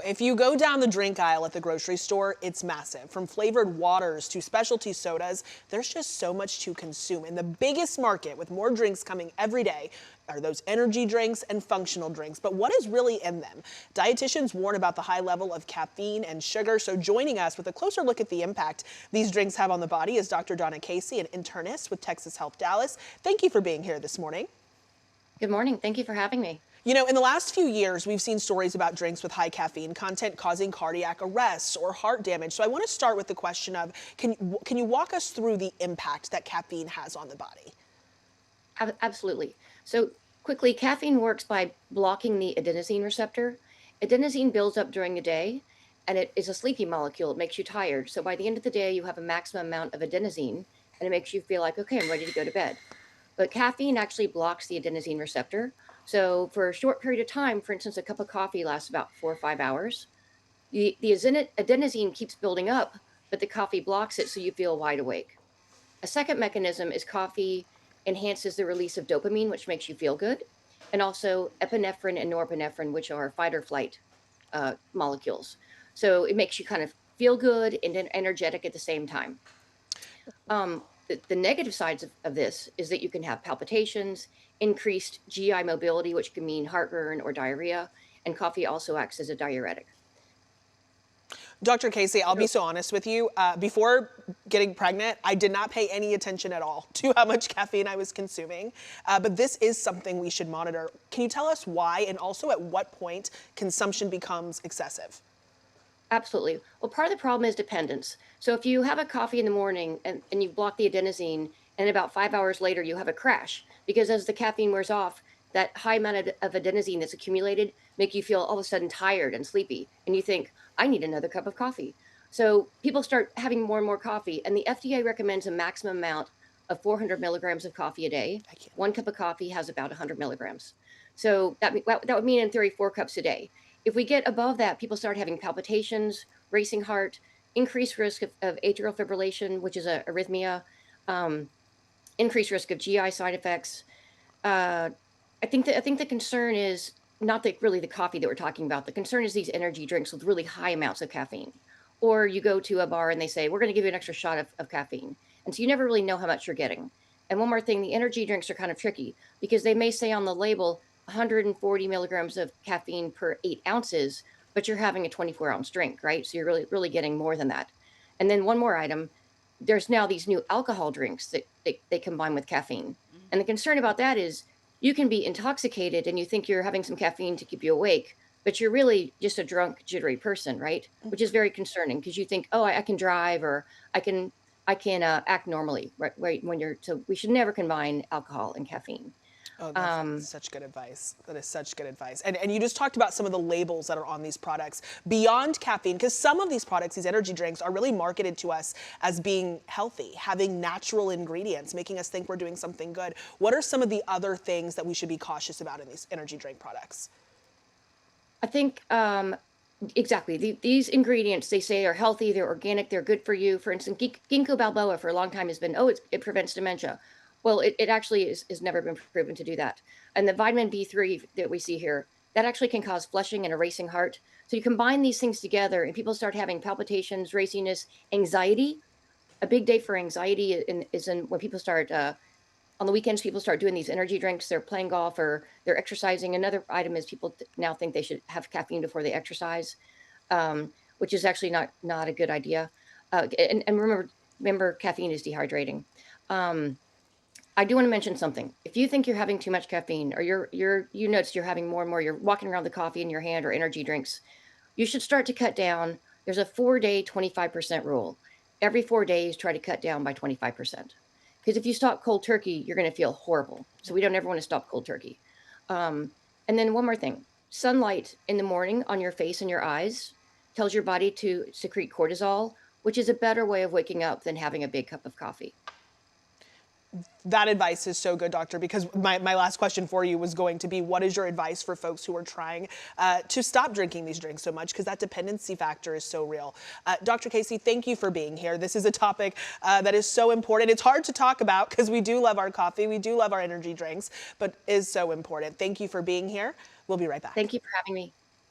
if you go down the drink aisle at the grocery store, it's massive. From flavored waters to specialty sodas, there's just so much to consume. And the biggest market with more drinks coming every day are those energy drinks and functional drinks. But what is really in them? Dietitians warn about the high level of caffeine and sugar. So joining us with a closer look at the impact these drinks have on the body is Dr. Donna Casey, an internist with Texas Health Dallas. Thank you for being here this morning. Good morning. Thank you for having me. You know, in the last few years, we've seen stories about drinks with high caffeine content causing cardiac arrests or heart damage. So I want to start with the question of, can you walk us through the impact that caffeine has on the body? Absolutely. So quickly, caffeine works by blocking the adenosine receptor. Adenosine builds up during the day, and it is a sleepy molecule. It makes you tired. So by the end of the day, you have a maximum amount of adenosine, and it makes you feel like, okay, I'm ready to go to bed. But caffeine actually blocks the adenosine receptor. So for a short period of time, for instance, a cup of coffee lasts about 4 or 5 hours. The adenosine keeps building up, but the coffee blocks it so you feel wide awake. A second mechanism is coffee enhances the release of dopamine, which makes you feel good, and also epinephrine and norepinephrine, which are fight or flight molecules. So it makes you kind of feel good and then energetic at the same time. The negative sides of this is that you can have palpitations, increased GI mobility, which can mean heartburn or diarrhea, and coffee also acts as a diuretic. Dr. Casey, I'll be so honest with you. Before getting pregnant, I did not pay any attention at all to how much caffeine I was consuming. But this is something we should monitor. Can you tell us why and also at what point consumption becomes excessive? Absolutely. Well, part of the problem is dependence. So if you have a coffee in the morning and you block the adenosine, and about 5 hours later you have a crash, because as the caffeine wears off, that high amount of adenosine that's accumulated make you feel all of a sudden tired and sleepy. And you think, I need another cup of coffee. So people start having more and more coffee. And the FDA recommends a maximum amount of 400 milligrams of coffee a day. I can't. One cup of coffee has about 100 milligrams. So that would mean in theory 4 cups a day. If we get above that, people start having palpitations, racing heart, increased risk of atrial fibrillation, which is a arrhythmia, um, increased risk of GI side effects. I think the concern is not really the coffee that we're talking about. The concern is these energy drinks with really high amounts of caffeine. Or you go to a bar and they say, we're going to give you an extra shot of caffeine. And so you never really know how much you're getting. And one more thing, the energy drinks are kind of tricky because they may say on the label 140 milligrams of caffeine per 8 ounces, but you're having a 24-ounce drink, right? So you're really getting more than that. And then one more item, there's now these new alcohol drinks that they combine with caffeine. And the concern about that is you can be intoxicated and you think you're having some caffeine to keep you awake, but you're really just a drunk, jittery person, right? Which is very concerning because you think, oh, I can drive or I can act normally, right? When you're so we should never combine alcohol and caffeine. Oh, that's Um, such good advice. That is such good advice. And you just talked about some of the labels that are on these products beyond caffeine, because some of these products, these energy drinks, are really marketed to us as being healthy, having natural ingredients, making us think we're doing something good. What are some of the other things that we should be cautious about in these energy drink products? I think exactly these ingredients they say are healthy, they're organic, they're good for you. For instance, ginkgo biloba for a long time has been, oh, it prevents dementia. Well, it actually is never been proven to do that. And the vitamin B3 that we see here, that actually can cause flushing and a racing heart. So you combine these things together and people start having palpitations, raciness, anxiety. A big day for anxiety is in when people start on the weekends, people start doing these energy drinks. They're playing golf or they're exercising. Another item is people now think they should have caffeine before they exercise, which is actually not a good idea. And remember, caffeine is dehydrating. Um, I do want to mention something. If you think you're having too much caffeine, or you notice you're having more and more, you're walking around with coffee in your hand or energy drinks, you should start to cut down. There's a 4 day 25% rule. Every 4 days, try to cut down by 25%. Because if you stop cold turkey, you're going to feel horrible. So we don't ever want to stop cold turkey. Um, and then one more thing: sunlight in the morning on your face and your eyes tells your body to secrete cortisol, which is a better way of waking up than having a big cup of coffee. That advice is so good, doctor, because my last question for you was going to be, what is your advice for folks who are trying to stop drinking these drinks so much? Because that dependency factor is so real. Dr. Casey, thank you for being here. This is a topic that is so important. It's hard to talk about because we do love our coffee, we do love our energy drinks, but is so important. Thank you for being here. We'll be right back. Thank you for having me.